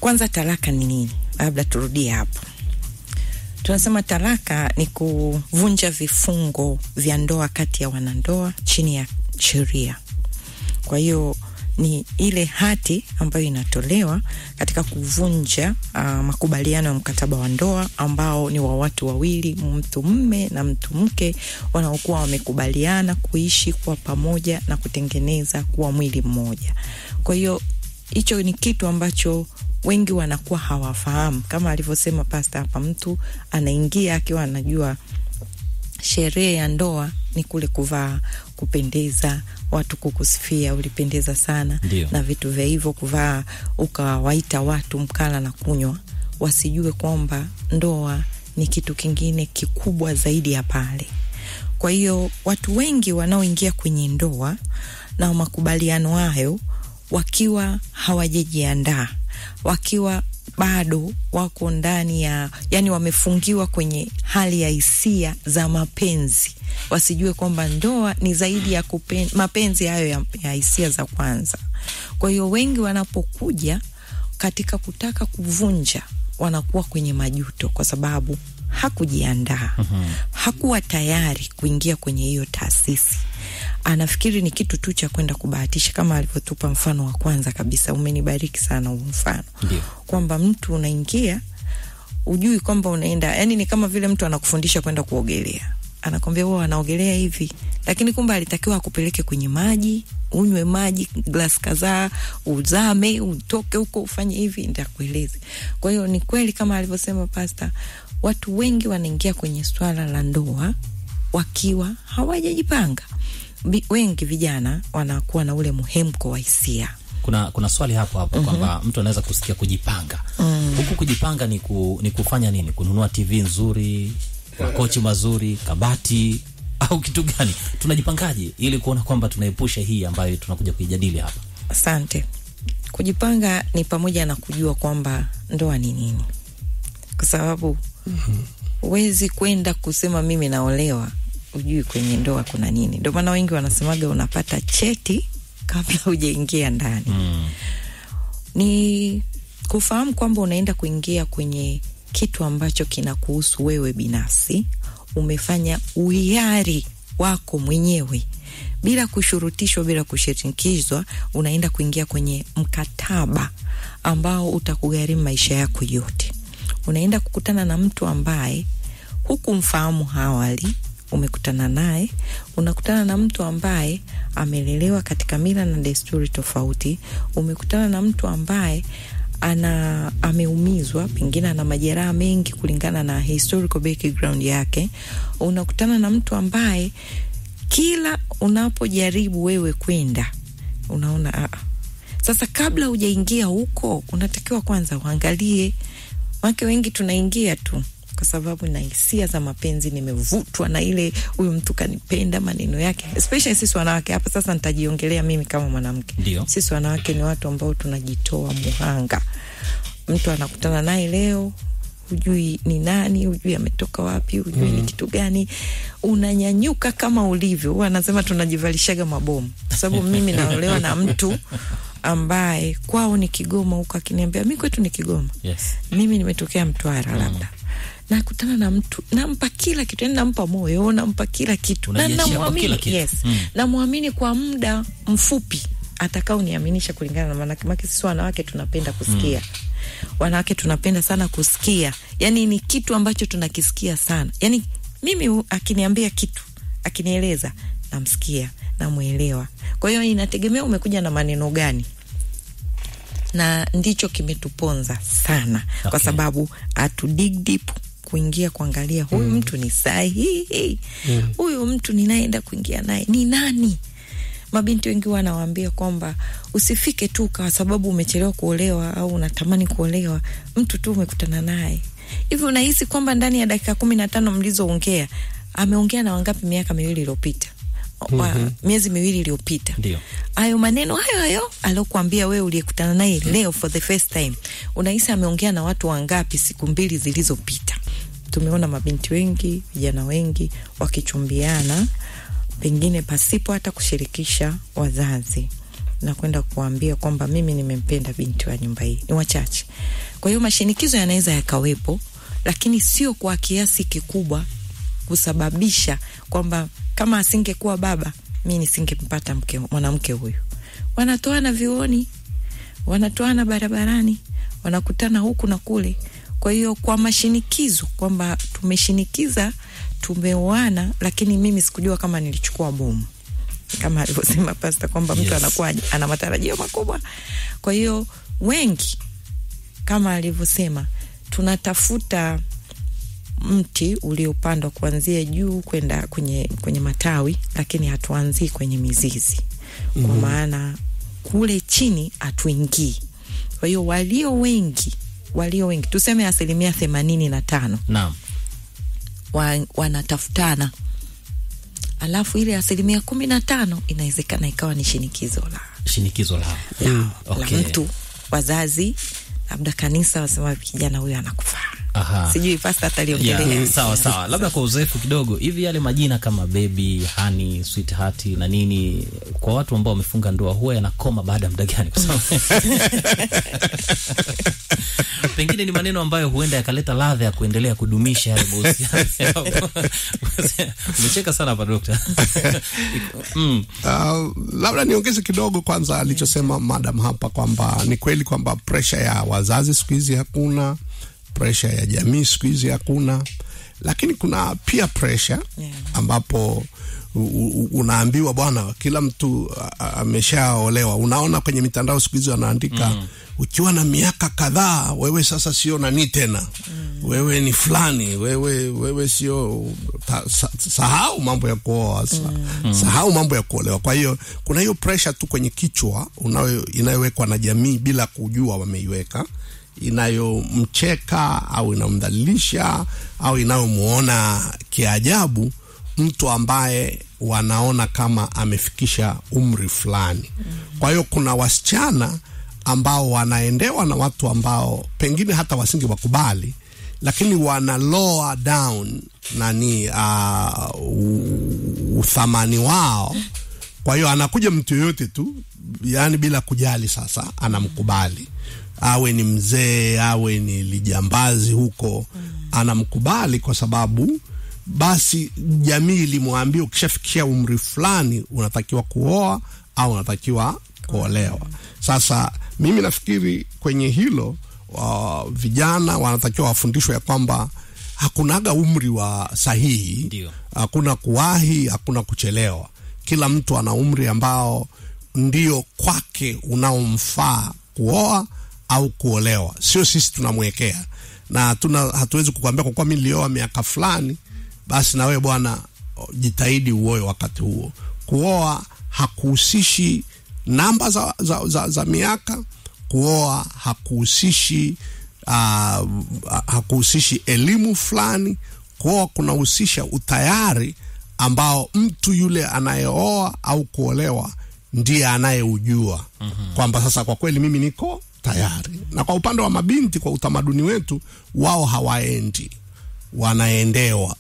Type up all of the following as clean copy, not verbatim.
Kwanza talaka ni nini? Labda turudie hapo. Tunasema talaka ni kuvunja vifungo vya ndoa kati ya wanandoa chini ya sheria. Kwa hiyo ni ile hati ambayo inatolewa katika kuvunja makubaliano ya mkataba wa ndoa ambao ni wa watu wawili, mtu mume na mtu mke, wanaokuwa wamekubaliana kuishi kwa pamoja na kutengeneza kuwa mwili mmoja. Kwa hiyo hicho ni kitu ambacho wengi wanakuwa hawafahamu. Kama alivyosema pastor hapa, mtu anaingia akiwa anajua sherehe ya ndoa ni kule kuvaa, kupendeza, watu kukusifia, ulipendeza sana. Ndiyo. Na vitu vya hivyo, kuvaa ukawaita watu mkala na kunywa, wasijue kwamba ndoa ni kitu kingine kikubwa zaidi ya pale. Kwa hiyo watu wengi wanaoingia kwenye ndoa na makubaliano hayo wakiwa hawajajiandaa, wakiwa bado wako ndani ya, yani wamefungiwa kwenye hali ya hisia za mapenzi, wasijue kwamba ndoa ni zaidi ya mapenzi hayo ya hisia za kwanza. Kwa hiyo wengi wanapokuja katika kutaka kuvunja, wanakuwa kwenye majuto kwa sababu hakujiandaa. Hakuwa tayari kuingia kwenye hiyo taasisi. Anafikiri ni kitu tu cha kwenda kubahatisha, kama alivyotupa mfano wa kwanza kabisa. Umenibariki sana huo mfano. Ndiyo. Kwamba mtu unaingia, ujui kwamba unaenda, yani ni kama vile mtu anakufundisha kwenda kuogelea. Anakwambia wewe anaogelea hivi, lakini kumbe alitakiwa akupeleke kwenye maji, unywe maji glass kadhaa, uzame, utoke huko, ufanye hivi, nitakueleza. Kwa hiyo ni kweli kama alivyosema pastor, watu wengi wanaingia kwenye swala la ndoa wakiwa hawajajipanga. Wengi vijana wanakuwa na ule muhemko wa hisia. Kuna swali hapo kwamba mtu anaweza kusikia kujipanga. Huku kujipanga ni kufanya nini? Kununua TV nzuri, makochi mazuri, kabati, au kitu gani? Tunajipangaje ili kuona kwamba tunaepusha hii ambayo tunakuja kuijadili hapa? Asante. Kujipanga ni pamoja na kujua kwamba ndoa ni nini. Kwa sababu huwezi kwenda kusema mimi naolewa ujui kwenye ndoa kuna nini. Ndio maana wengi wanasemaga unapata cheti kabla hujaingia ndani. Ni kufahamu kwamba unaenda kuingia kwenye kitu ambacho kinakuhusu wewe binafsi. Umefanya uhiari wako mwenyewe bila kushurutishwa, bila kushirikishwa. Unaenda kuingia kwenye mkataba ambao utakugharimu maisha yako yote. Unaenda kukutana na mtu ambaye hukumfahamu awali, umekutana naye. Unakutana na mtu ambaye amelelewa katika mila na desturi tofauti. Umekutana na mtu ambaye ameumizwa, pengine ana majeraha mengi kulingana na historical background yake. Unakutana na mtu ambaye kila unapojaribu wewe kwenda unaona sasa kabla hujaingia huko unatakiwa kwanza uangalie. Wake wengi tunaingia tu kwa sababu na hisia za mapenzi, nimevutwa na ile huyu mtu kanipenda, maneno yake. Especially sisi wanawake, hapa sasa nitajiongelea mimi kama mwanamke. Sisi wanawake ni watu ambao tunajitoa muhanga. Mtu anakutana naye leo, hujui ni nani, hujui ametoka wapi, hujui ni kitu gani, unanyanyuka kama ulivyo. Wanasema tunajivalishaga mabomu. Kwa sababu mimi naolewa na mtu ambaye kwao ni Kigoma, huko akiniambia mimi kwetu ni Kigoma. Mimi nimetokea Mtwara labda. Na kutana na mtu, nampa kila kitu, nampa moyo, nampa kila kitu. Na namuamini, namuamini kwa muda mfupi atakao niaminisha kulingana na maana sisi wanawake tunapenda kusikia. Wanawake tunapenda sana kusikia. Yani ni kitu ambacho tunakisikia sana. Yani mimi akiniambia kitu, akinieleza, namsikia, namuelewa. Kwa hiyo inategemea umekuja na maneno gani. Na ndicho kimetuponza sana. Kwa sababu atu dig deep kuingia kuangalia huyu mtu ni sahihi. Huyu mtu ninaenda kuingia naye ni nani? Mabinti wengi wanawaambia kwamba usifike tu kwa sababu umechelewa kuolewa au unatamani kuolewa, mtu tu umekutana naye. Hivi unahisi kwamba ndani ya dakika 15 mlizoongea ameongea na wangapi miaka 2 iliyopita? Miezi 2 iliyopita. Ndio. Hayo maneno hayo alokuambia wewe uliyekutana naye leo for the first time, unahisi ameongea na watu wangapi siku 2 zilizopita? Tumeona mabinti wengi, vijana wengi wakichumbiana pengine pasipo hata kushirikisha wazazi. na kwenda kuambia kwamba mimi nimempenda binti wa nyumba hii, ni wachache. Kwa hiyo mashinikizo yanaweza yakawepo, lakini sio kwa kiasi kikubwa kusababisha kwamba kama asingekuwa baba mimi nisingempata mwanamke huyu. Wanatoana vioni, wanatoana barabarani, wanakutana huku na kule. Kwa hiyo kwa mashinikizo kwamba tumeshinikiza, tumeoana, lakini mimi sikujua kama nilichukua bomu, kama alivyosema pastor kwamba mtu anakuwa ana matarajio makubwa. Kwa hiyo wengi kama alivyosema, tunatafuta mti uliopandwa kuanzia juu kwenda kwenye matawi, lakini hatuanzii kwenye mizizi. Kwa maana kule chini hatuingii. Kwa hiyo walio wengi tuseme 85%. Naam. Wanatafutana. Alafu ile 15% inawezekana ikawa ni shinikizo la okay. Mtu, wazazi, labda kanisa wasema kijana huyu anakufaa. Sijui pastor ataliongelea. Sawa. Labda kwa uzoefu kidogo, hivi yale majina kama baby, honey, sweetheart na nini, kwa watu ambao wamefunga ndoa huwa yanakoma baada ya muda gani? Kwa sababu pengine ni maneno ambayo huenda yakaleta ladha ya kuendelea kudumisha yale mahusiano. Umecheka sana hapa Dr. Labda niongeze kidogo kwanza alichosema madam hapa kwamba ni kweli kwamba pressure ya wazazi siku hizi hakuna, pressure ya jamii siku hizi hakuna, lakini kuna peer pressure ambapo unaambiwa bwana kila mtu ameshaolewa. Unaona kwenye mitandao siku hizi wanaandika ukiwa na miaka kadhaa wewe sasa sio nani tena, wewe ni fulani, wewe sio, sahau mambo ya kuoa, sahau mambo ya kuolewa. Kwa hiyo kuna hiyo pressure tu kwenye kichwa inayowekwa na jamii bila kujua wameiweka, inayomcheka au inamdhalilisha au inayomuona kiajabu mtu ambaye wanaona kama amefikisha umri fulani. Kwa hiyo kuna wasichana ambao wanaendewa na watu ambao pengine hata wasinge wakubali, lakini wana lower down uthamani wao. Kwa hiyo anakuja mtu yoyote tu, yani bila kujali sasa anamkubali. Awe ni mzee, awe ni lijambazi huko, anamkubali kwa sababu basi jamii ilimwambia ukishafikia umri fulani unatakiwa kuoa au unatakiwa kuolewa. Sasa mimi nafikiri kwenye hilo vijana wanatakiwa wafundishwe ya kwamba hakunaga umri wa sahihi. Ndiyo. Hakuna kuwahi, hakuna kuchelewa. Kila mtu ana umri ambao ndio kwake unaomfaa kuoa au kuolewa. Sio sisi tunamwekea. Na hatuwezi kukuambia kwa kuwa mimi nilioa miaka fulani basi na wewe bwana jitahidi uoe wakati huo. Kuoa hakuhusishi namba za miaka. Kuoa hakuhusishi elimu fulani. Kuoa kunahusisha utayari ambao mtu yule anayeoa au kuolewa ndiye anayeujua. Kwamba sasa kwa kweli mimi niko tayari. Na kwa upande wa mabinti, kwa utamaduni wetu, wao hawaendi, wanaendewa.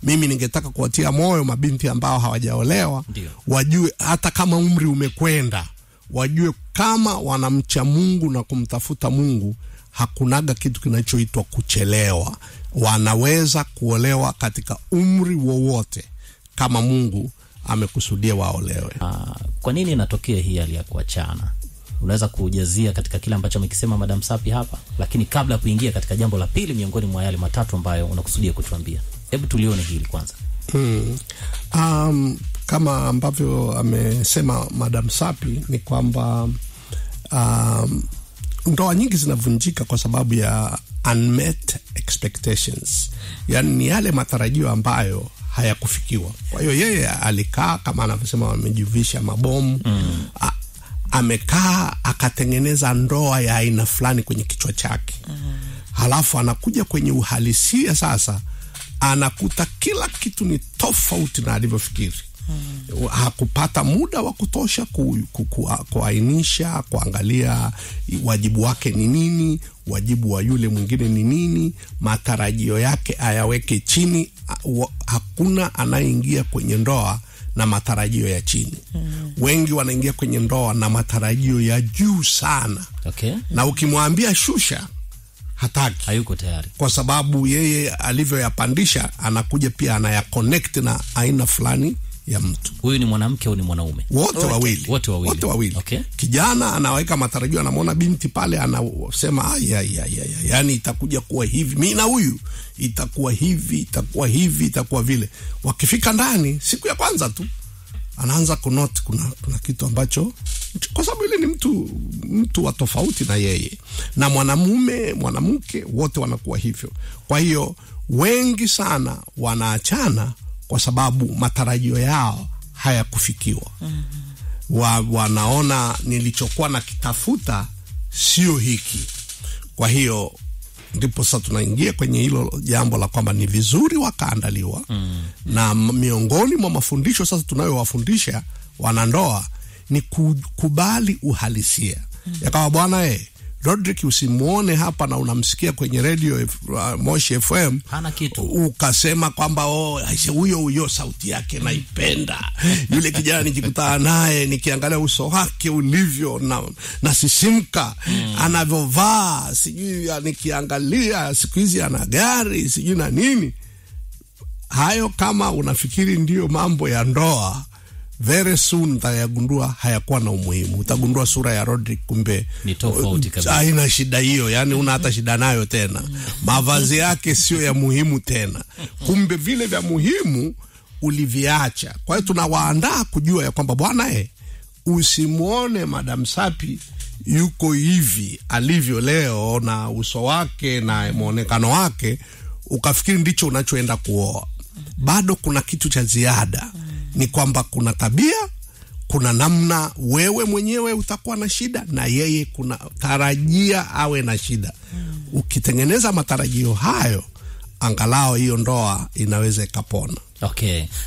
Mimi ningetaka kuwatia moyo mabinti ambao hawajaolewa, wajue hata kama umri umekwenda, wajue kama wanamcha Mungu na kumtafuta Mungu, hakunaga kitu kinachoitwa kuchelewa. Wanaweza kuolewa katika umri wowote kama Mungu amekusudia waolewe. Kwa nini inatokea hii hali ya kuachana? Unaweza kujazia katika kile ambacho amekisema Madam Sapi hapa, lakini kabla kuingia katika jambo la pili miongoni mwa yale matatu ambayo unakusudia kutuambia, hebu tulione hili kwanza. Kama ambavyo amesema Madam Sapi ni kwamba ndoa nyingi zinavunjika kwa sababu ya unmet expectations. Yani ni yale matarajio ambayo hayakufikiwa. Kwa hiyo yeye alikaa kama anavyosema amejivisha mabomu. Amekaa akatengeneza ndoa ya aina fulani kwenye kichwa chake. Halafu anakuja kwenye uhalisia sasa, anakuta kila kitu ni tofauti na alivyofikiri. Hakupata muda wa kutosha kuainisha, kuangalia wajibu wake ni nini, wajibu wa yule mwingine ni nini, matarajio yake ayaweke chini. Hakuna anayeingia kwenye ndoa na matarajio ya chini. Wengi wanaingia kwenye ndoa na matarajio ya juu sana. Okay. Na ukimwambia shusha, hataki. Hayuko tayari. Kwa sababu yeye alivyoyapandisha anakuja pia anayaconnect na aina fulani ya mtu. Huyu ni mwanamke au ni mwanaume? Wote wawili. Wote wawili. Okay. Kijana anaweka matarajio, anamwona binti pale, anasema yani itakuja kuwa hivi, mimi na huyu itakuwa hivi, itakuwa hivi, itakuwa vile. Wakifika ndani siku ya kwanza tu anaanza kunote kuna kitu ambacho, kwa sababu ile ni mtu wa tofauti na yeye, na mwanamume mwanamke wote wanakuwa hivyo. Kwa hiyo wengi sana wanaachana kwa sababu matarajio yao hayakufikiwa. Wanaona nilichokuwa na kitafuta sio hiki. Kwa hiyo ndipo sasa tunaingia kwenye hilo jambo la kwamba ni vizuri wakaandaliwa. Na miongoni mwa mafundisho sasa tunayowafundisha wanandoa ni kukubali uhalisia. Yakawa bwana Rodrick, usimuone hapa na unamsikia kwenye radio Moshi FM hana kitu, ukasema kwamba huyo sauti yake naipenda, yule kijana nikikutana naye nikiangalia uso wake ulivyo na sisimka, anavyovaa, sijui nikiangalia siku hizi ana gari sijui na nini. Hayo kama unafikiri ndio mambo ya ndoa, very soon utagundua hayakuwa na umuhimu. Utagundua sura ya Rodrick kumbe ni tofauti kabisa. Haina shida hiyo, yani una hata shida nayo tena. Mavazi yake sio ya muhimu tena. Kumbe vile vya muhimu uliviacha. Kwa hiyo tunawaandaa kujua ya kwamba bwana usimuone Madam Sapi yuko hivi alivyo leo na uso wake na muonekano wake ukafikiri ndicho unachoenda kuoa. Bado kuna kitu cha ziada. Ni kwamba kuna tabia, kuna namna wewe mwenyewe utakuwa na shida na yeye kuna tarajia awe na shida. Ukitengeneza matarajio hayo, angalau hiyo ndoa inaweza ikapona. Okay.